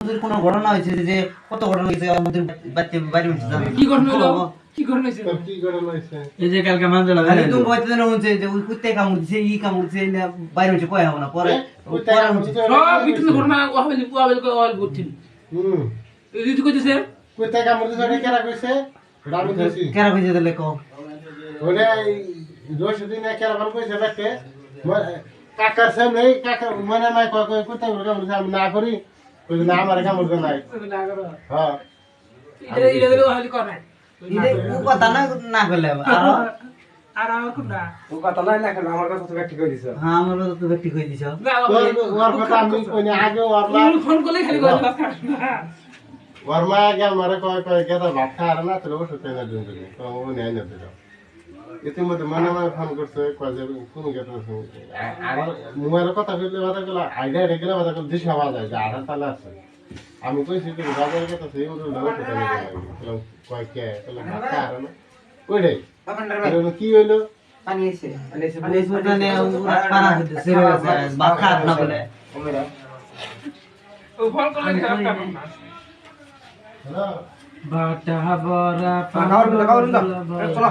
আমাদের কোনো ঘটনা হয়েছে যে কত ঘটনা হয়েছে আমাদের বাচ্চা বাড়ি হয়েছে কি ঘটনা হলো কি ঘটনা হয়েছে কি ঘটনা হয়েছে? এই যে কালকে মাঝে খালি তুমি বলতে জানো হচ্ছে যে ওই কুত্তে কামড়ছে ই কামড়ছে না বাইরে হচ্ছে কয় হবে না পরে পরে হচ্ছে সব বিটুন ঘটনা ওয়াবেল বলছিল এই তুই কইতেছে কোথায় কামড় দিছে? ওটা কেরা কইছে? রানু কইছি। কেরা কইছে তাহলে কও ওটা রশিদ দিনে কেরা বান কইছে দেখে কাকার সামনে কাকা মনে নাই কয় কয় কোথায় কামড় দিছে? আমি না করি কইছে না আমার কামড় দেয় নাই। হ্যাঁ এটা দিলে ওয়াবেল কর নাই ইদে ও কথা না না করলে আর আর আমার কোনটা ও কথা নাই না কেন আমার কথা তো ব্যক্তি করে দিছ হ্যাঁ আমরা তো ব্যক্তি কই দিছ না ওর কথা আমি কই না আগে ওর মা ফোন করলে খালি কই ওর মা গেল মারে কয় কয় গেদা ভাত খায় না তো ওষুধ খাই না দিন দিন তো ও নেয় না দিল ইতিমধ্যে মনে মনে ফোন করছে কয় যে কোন গেটা আর মোবাইলের কথা কইলে কথা কইলা আইডিয়া রেগুলা কথা কইলে দিশা বাজা যায় আড়া তালা আছে আমি কইছি কি বাজার কথা সেই ওর লোক কথা বলে কয় কে তাহলে ভাত খায় না ওইটাই কি হইলো পানি এসে পানি এসে মানে ওরা পারা হইছে সেরে গেছে বাচ্চা না বলে ও ফোন করলে খারাপ কাম না হ্যালো বাটা বড়া খাওয়ার দিন, খাওয়ার দিন। চলো